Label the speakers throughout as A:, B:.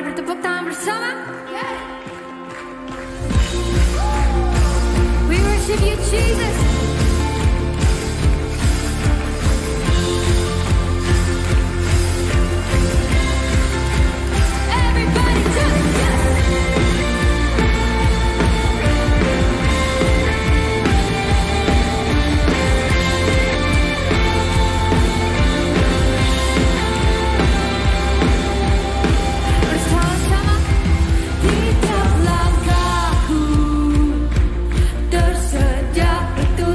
A: bertepuk tangan bersama. We worship you, Jesus. Everybody just bersama-sama tiap langkahku tersedia itu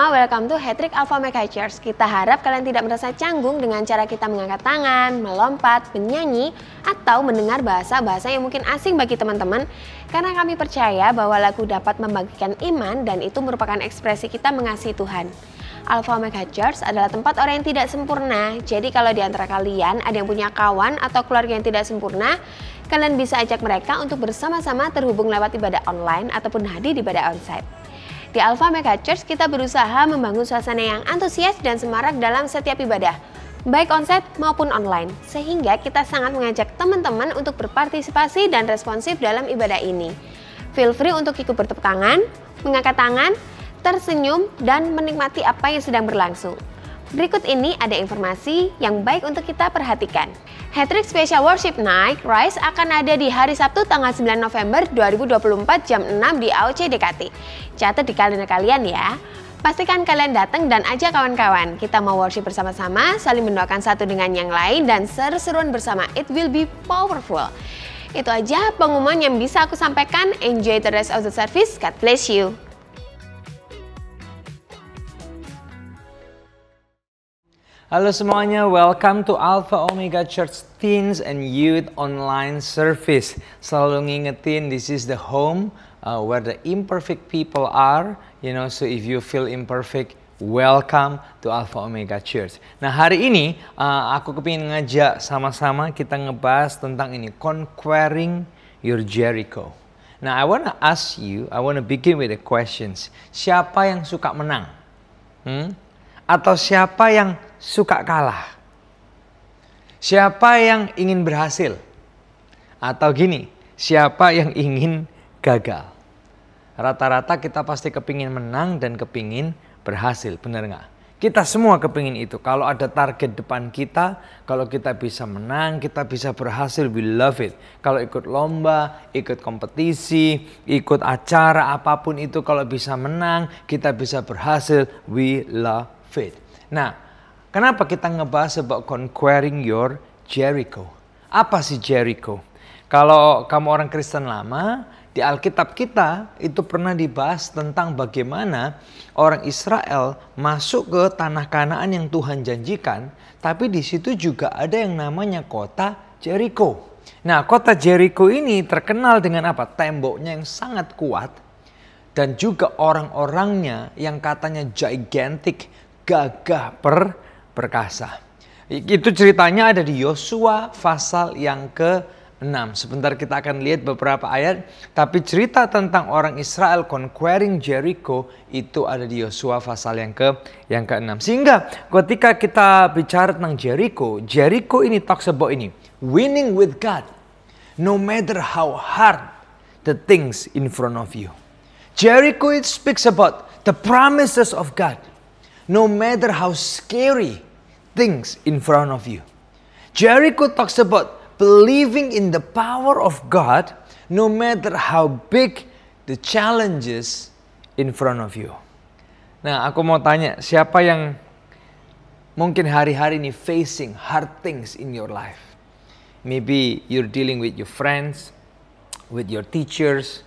B: semua, welcome to Hat Trick Alpha Omega Church. Kita harap kalian tidak merasa canggung dengan cara kita mengangkat tangan, melompat, menyanyi, atau mendengar bahasa-bahasa yang mungkin asing bagi teman-teman. Karena kami percaya bahwa lagu dapat membagikan iman dan itu merupakan ekspresi kita mengasihi Tuhan. Alpha Omega Church adalah tempat orang yang tidak sempurna. Jadi kalau di antara kalian ada yang punya kawan atau keluarga yang tidak sempurna, kalian bisa ajak mereka untuk bersama-sama terhubung lewat ibadah online ataupun hadir di ibadah onsite. Di Alpha Omega Church kita berusaha membangun suasana yang antusias dan semarak dalam setiap ibadah, baik onsite maupun online. Sehingga kita sangat mengajak teman-teman untuk berpartisipasi dan responsif dalam ibadah ini. Feel free untuk ikut bertepuk tangan, mengangkat tangan, tersenyum, dan menikmati apa yang sedang berlangsung. Berikut ini ada informasi yang baik untuk kita perhatikan. Hat Trick Special Worship Night Rise akan ada di hari Sabtu tanggal 9 November 2024 jam 6 di AOC DKT. Catat di kalender kalian ya. Pastikan kalian datang dan ajak kawan-kawan. Kita mau worship bersama-sama, saling mendoakan satu dengan yang lain, dan seru-seruan bersama. It will be powerful. Itu aja pengumuman yang bisa aku sampaikan. Enjoy the rest of the service. God bless you.
C: Halo semuanya, welcome to Alpha Omega Church Teens and Youth Online Service. Selalu ngingetin, this is the home where the imperfect people are. So if you feel imperfect, welcome to Alpha Omega Church. Nah hari ini aku kepingin ngajak sama-sama kita ngebahas tentang ini, conquering your Jericho. Nah I wanna ask you, I wanna begin with the questions. Siapa yang suka menang? Atau siapa yang suka kalah? Siapa yang ingin berhasil? Atau gini, siapa yang ingin gagal? Rata-rata kita pasti kepingin menang dan kepingin berhasil, benar nggak? Kita semua kepingin itu. Kalau ada target depan kita, kalau kita bisa menang, kita bisa berhasil, we love it. Kalau ikut lomba, ikut kompetisi, ikut acara apapun itu, kalau bisa menang, kita bisa berhasil, we love it. Nah, kenapa kita ngebahas about conquering your Jericho? Apa sih Jericho? Kalau kamu orang Kristen lama, di Alkitab kita itu pernah dibahas tentang bagaimana orang Israel masuk ke tanah Kanaan yang Tuhan janjikan, tapi di situ juga ada yang namanya kota Jericho. Nah, kota Jericho ini terkenal dengan apa? Temboknya yang sangat kuat dan juga orang-orangnya yang katanya gigantic, gagah perkasa. Itu ceritanya ada di Yosua pasal yang ke-6. Sebentar kita akan lihat beberapa ayat. Tapi cerita tentang orang Israel conquering Jericho itu ada di Yosua pasal yang ke-6. Sehingga ketika kita bicara tentang Jericho, Jericho ini talks about ini. Winning with God. No matter how hard the things in front of you. Jericho it speaks about the promises of God. No matter how scary things in front of you. Jericho talks about believing in the power of God no matter how big the challenges in front of you. Nah, aku mau tanya, siapa yang mungkin hari-hari ini facing hard things in your life? Maybe you're dealing with your friends, with your teachers,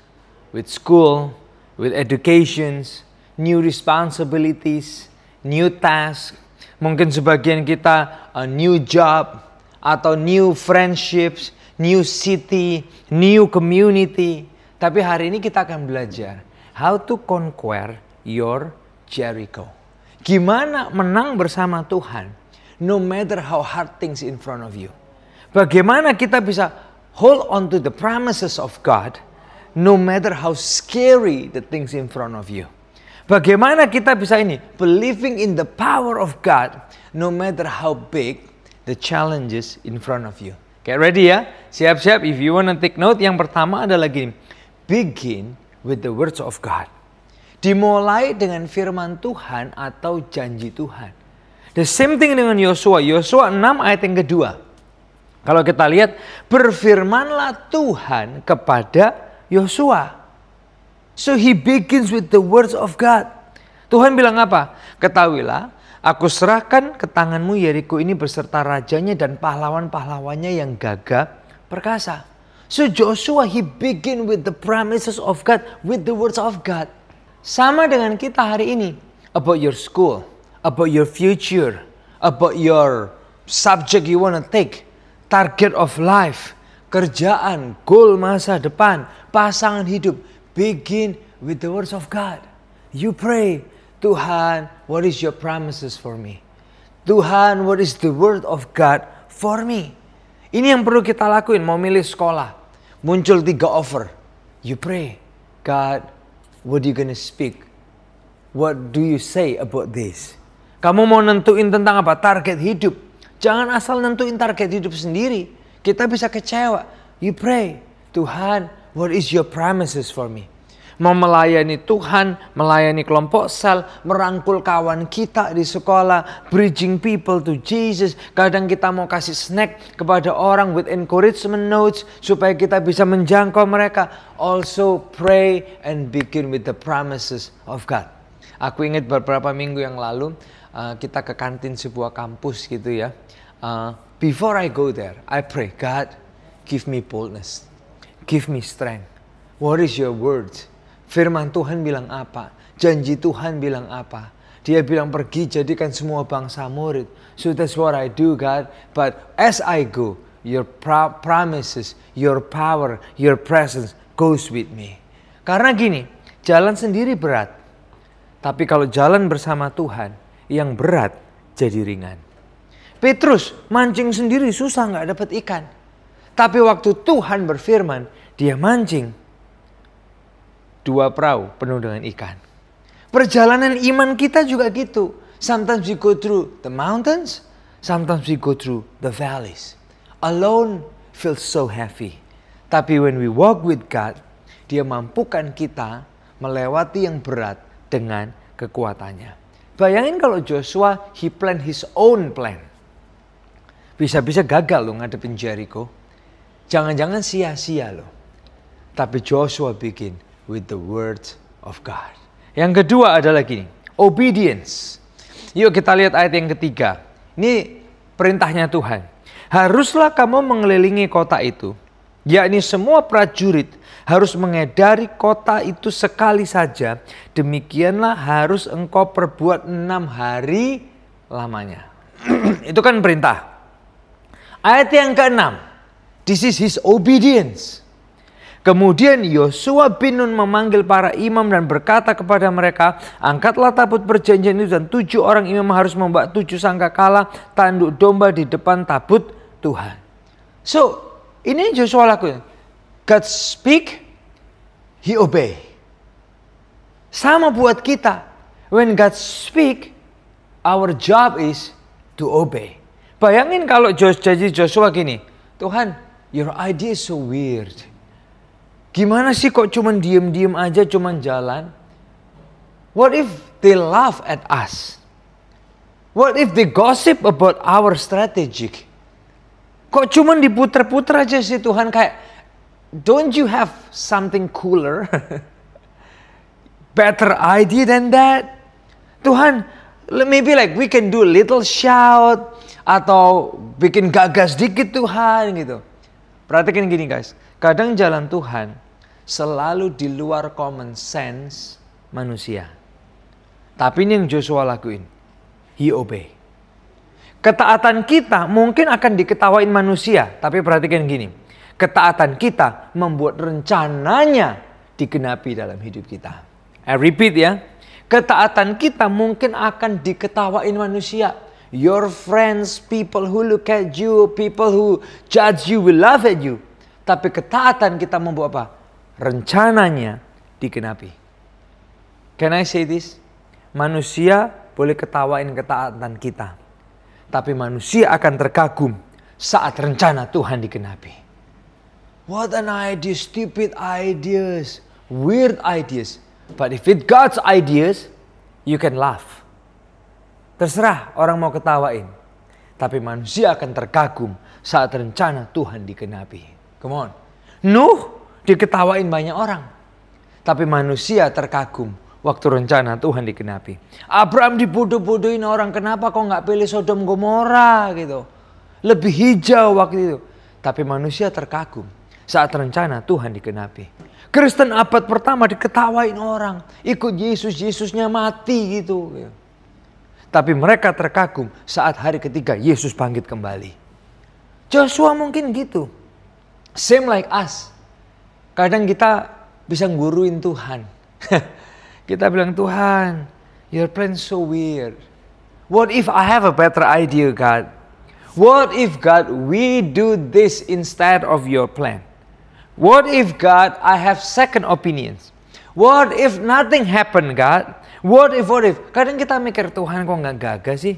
C: with school, with educations, new responsibilities, new task, mungkin sebagian kita a new job atau new friendships, new city, new community. Tapi hari ini kita akan belajar how to conquer your Jericho. Gimana menang bersama Tuhan no matter how hard things in front of you. Bagaimana kita bisa hold on to the promises of God no matter how scary the things in front of you. Bagaimana kita bisa ini, believing in the power of God, no matter how big the challenges in front of you. Get ready ya, siap-siap. If you want to take note, yang pertama adalah gini, begin with the words of God. Dimulai dengan firman Tuhan atau janji Tuhan. The same thing dengan Yosua. Yosua 6 ayat yang kedua. Kalau kita lihat, berfirmanlah Tuhan kepada Yosua. So he begins with the words of God. Tuhan bilang apa? Ketahuilah, aku serahkan ke tanganmu Yeriko ini beserta rajanya dan pahlawan-pahlawannya yang gagah perkasa. So Joshua, he begin with the promises of God, with the words of God. Sama dengan kita hari ini. about your school, about your future, about your subject you want to take, target of life, kerjaan, goal masa depan, pasangan hidup. Begin with the words of God. You pray, Tuhan, what is your promises for me? Tuhan, what is the word of God for me? Ini yang perlu kita lakuin. Mau milih sekolah, muncul 3 offer. You pray, God, what are you gonna speak? What do you say about this? Kamu mau nentuin tentang apa? Target hidup. Jangan asal nentuin target hidup sendiri. Kita bisa kecewa. You pray, Tuhan, what is your promises for me? Mau melayani Tuhan, melayani kelompok sel, merangkul kawan kita di sekolah, bridging people to Jesus. Kadang kita mau kasih snack kepada orang with encouragement notes supaya kita bisa menjangkau mereka. Also pray and begin with the promises of God. Aku ingat beberapa minggu yang lalu kita ke kantin sebuah kampus gitu ya. Before I go there, I pray, God, give me boldness, give me strength. What is your word? Firman Tuhan bilang apa? Janji Tuhan bilang apa? Dia bilang pergi jadikan semua bangsa murid. So that's what I do, God. But as I go, your promises, your power, your presence goes with me. Karena gini, jalan sendiri berat. Tapi kalau jalan bersama Tuhan, yang berat jadi ringan. Petrus mancing sendiri susah nggak dapat ikan. Tapi waktu Tuhan berfirman, dia mancing 2 perahu penuh dengan ikan. Perjalanan iman kita juga gitu. Sometimes we go through the mountains, sometimes we go through the valleys. Alone feels so heavy. Tapi when we walk with God, dia mampukan kita melewati yang berat dengan kekuatannya. Bayangin kalau Joshua, he planned his own plan. Bisa-bisa gagal loh ngadepin Jericho. Jangan-jangan sia-sia loh. Tapi Joshua bikin with the word of God. Yang kedua adalah gini, obedience. Yuk kita lihat ayat yang ketiga. Ini perintahnya Tuhan. Haruslah kamu mengelilingi kota itu, yakni semua prajurit harus mengedari kota itu sekali saja. Demikianlah harus engkau perbuat 6 hari lamanya. Itu kan perintah. Ayat yang ke-6. This is his obedience. Kemudian Yosua bin Nun memanggil para imam dan berkata kepada mereka, angkatlah tabut perjanjian itu dan 7 orang imam harus membawa 7 sangkakala tanduk domba di depan tabut Tuhan. So, ini Joshua lakukan. God speak, he obey. Sama buat kita. When God speak, our job is to obey. Bayangin kalau jadi Joshua gini, Tuhan, your idea is so weird. Gimana sih kok cuman diem-diem aja, cuman jalan? What if they laugh at us? What if they gossip about our strategy? Kok cuman diputer-puter aja sih Tuhan, kayak, don't you have something cooler? Better idea than that? Tuhan, maybe like we can do a little shout, atau bikin gagas dikit Tuhan gitu. Perhatikan gini guys, kadang jalan Tuhan selalu di luar common sense manusia. Tapi ini yang Joshua lakuin. He obey. Ketaatan kita mungkin akan diketawain manusia. Tapi perhatikan gini. Ketaatan kita membuat rencananya digenapi dalam hidup kita. I repeat ya. Ketaatan kita mungkin akan diketawain manusia. Your friends, people who look at you, people who judge you will laugh at you. Tapi ketaatan kita membuat apa? Rencananya digenapi. Can I say this? Manusia boleh ketawain ketaatan kita. Tapi manusia akan terkagum saat rencana Tuhan digenapi. What an idea, stupid ideas, weird ideas. But if it's God's ideas, you can laugh. Terserah orang mau ketawain. Tapi manusia akan terkagum saat rencana Tuhan digenapi. Come on. Nuh diketawain banyak orang. Tapi manusia terkagum waktu rencana Tuhan digenapi. Abraham dibodoh-bodohin orang. Kenapa kok gak pilih Sodom Gomora gitu. Lebih hijau waktu itu. Tapi manusia terkagum saat rencana Tuhan digenapi. Kristen abad pertama diketawain orang. Ikut Yesus, Yesusnya mati gitu. Tapi mereka terkagum saat hari ketiga Yesus bangkit kembali. Joshua mungkin gitu. Same like us. Kadang kita bisa nguruin Tuhan. Kita bilang, Tuhan, your plan so weird. What if I have a better idea, God? What if, God, we do this instead of your plan? What if, God, I have second opinions? What if nothing happen, God? What if? Kadang kita mikir, Tuhan kok nggak gagah sih?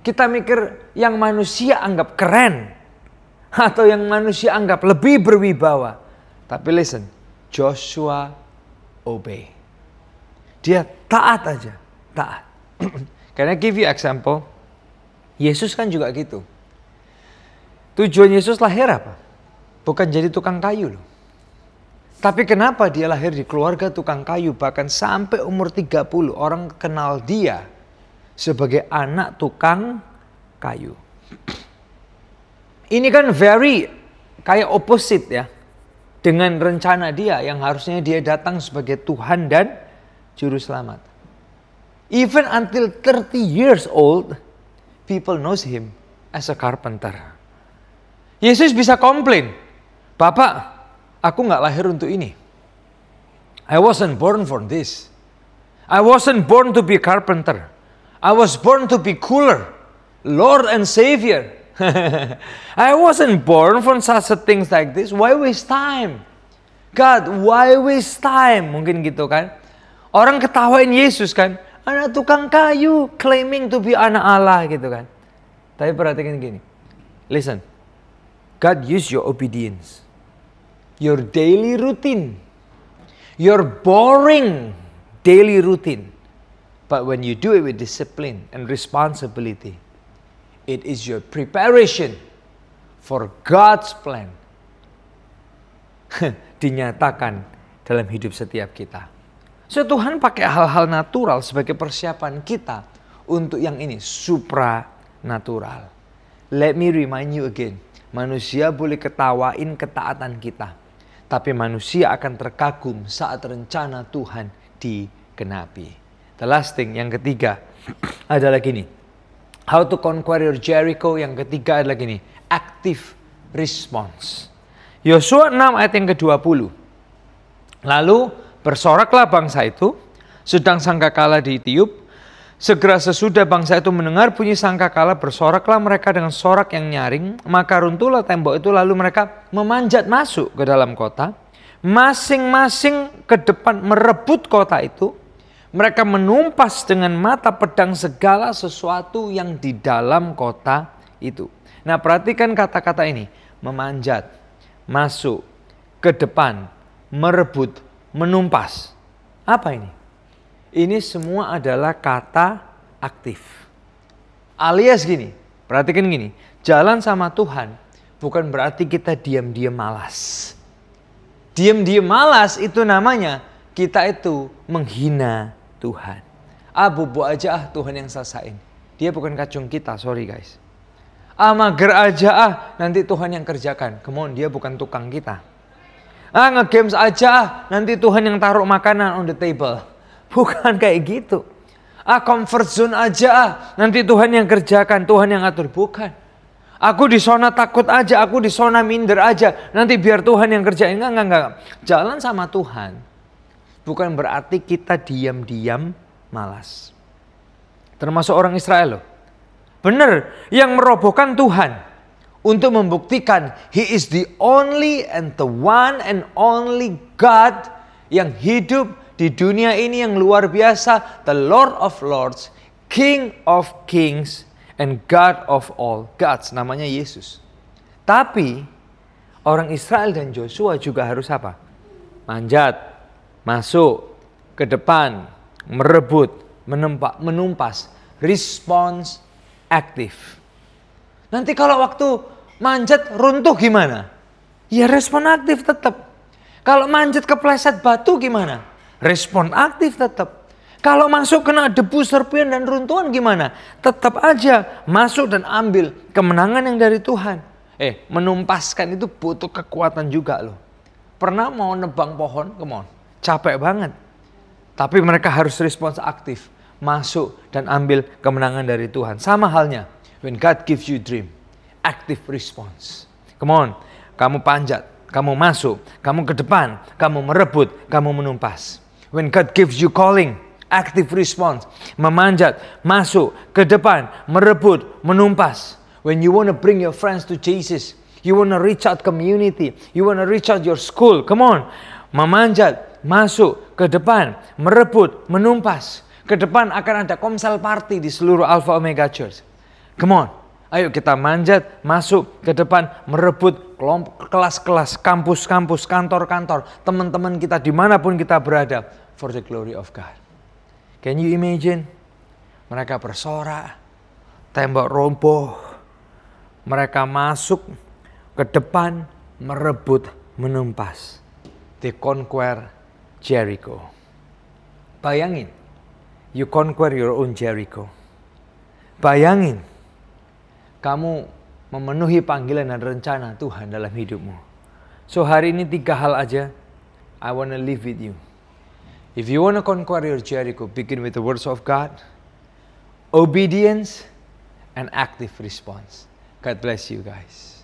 C: Kita mikir yang manusia anggap keren. Atau yang manusia anggap lebih berwibawa. Tapi listen, Joshua obey. Dia taat aja, taat. Can I give you example? Yesus kan juga gitu. Tujuan Yesus lahir apa? Bukan jadi tukang kayu loh. Tapi kenapa dia lahir di keluarga tukang kayu? Bahkan sampai umur 30 orang kenal dia sebagai anak tukang kayu. Ini kan very kayak opposite ya. Dengan rencana dia yang harusnya dia datang sebagai Tuhan dan Juru Selamat. Even until 30 years old, people knows him as a carpenter. Yesus bisa komplain, Bapak, aku gak lahir untuk ini. I wasn't born for this. I wasn't born to be a carpenter. I was born to be cooler, Lord and Savior. I wasn't born for such things like this. Why waste time? God, why waste time? Mungkin gitu kan. Orang ketawain Yesus kan. Anak tukang kayu, claiming to be anak Allah gitu kan. Tapi perhatikan gini. Listen. God use your obedience. Your daily routine. Your boring daily routine. But when you do it with discipline and responsibility, it is your preparation for God's plan. Dinyatakan dalam hidup setiap kita. So Tuhan pakai hal-hal natural sebagai persiapan kita untuk yang ini, supranatural. Let me remind you again. Manusia boleh ketawain ketaatan kita. Tapi manusia akan terkagum saat rencana Tuhan digenapi. The last thing, yang ketiga adalah gini. How to conquer your Jericho. Yang ketiga adalah gini. Active response. Yosua 6 ayat yang ke-20. Lalu bersoraklah bangsa itu. Sedang sangkakala ditiup. Segera sesudah bangsa itu mendengar bunyi sangkakala, bersoraklah mereka dengan sorak yang nyaring. Maka runtuhlah tembok itu, lalu mereka memanjat masuk ke dalam kota. Masing-masing ke depan merebut kota itu. Mereka menumpas dengan mata pedang segala sesuatu yang di dalam kota itu. Nah, perhatikan kata-kata ini. Memanjat, masuk, ke depan, merebut, menumpas. Apa ini? Ini semua adalah kata aktif. Alias gini, perhatikan gini. Jalan sama Tuhan bukan berarti kita diam-diam malas. Diam-diam malas itu namanya kita itu menghina Tuhan. Bobo aja Tuhan yang selesain. Dia bukan kacung kita, sorry guys. Mager aja nanti Tuhan yang kerjakan. Come on, dia bukan tukang kita. Nge-games aja nanti Tuhan yang taruh makanan on the table. Bukan kayak gitu. Comfort zone aja nanti Tuhan yang kerjakan, Tuhan yang atur. Bukan. Aku di zona takut aja, aku di zona minder aja. Nanti biar Tuhan yang kerjain. Enggak. Jalan sama Tuhan bukan berarti kita diam-diam malas. Termasuk orang Israel loh. Benar, yang merobohkan Tuhan untuk membuktikan He is the only and the one and only God yang hidup di dunia ini yang luar biasa. The Lord of Lords, King of Kings, and God of all gods. Namanya Yesus. Tapi orang Israel dan Joshua juga harus apa? Manjat, masuk, ke depan, merebut, menumpas. Response aktif. Nanti kalau waktu manjat runtuh gimana? Ya respon aktif tetap. Kalau manjat kepleset batu gimana? Respon aktif tetap. Kalau masuk kena debu, serpihan dan runtuhan gimana? Tetap aja masuk dan ambil kemenangan yang dari Tuhan. Menumpaskan itu butuh kekuatan juga loh. Pernah mau nebang pohon, come on, capek banget. Tapi mereka harus respons aktif, masuk dan ambil kemenangan dari Tuhan. Sama halnya, when God gives you dream, active response. Come on, kamu panjat, kamu masuk, kamu ke depan, kamu merebut, kamu menumpas. When God gives you calling, active response, memanjat, masuk, ke depan, merebut, menumpas. When you want to bring your friends to Jesus, you want to reach out community, you want to reach out your school, come on. Memanjat, masuk, ke depan, merebut, menumpas. Ke depan akan ada komsel party di seluruh Alpha Omega Church. Come on, ayo kita manjat, masuk, ke depan, merebut kelas-kelas, kampus-kampus, kantor-kantor, teman-teman kita dimanapun kita berada, for the glory of God. Can you imagine? Mereka bersorak, tembok roboh, mereka masuk ke depan, merebut, menumpas. They conquer Jericho. Bayangin, you conquer your own Jericho. Bayangin, kamu memenuhi panggilan dan rencana Tuhan dalam hidupmu. So hari ini 3 hal aja, I want to live with you. If you want to conquer your Jericho, begin with the words of God, obedience, and active response. God bless you guys.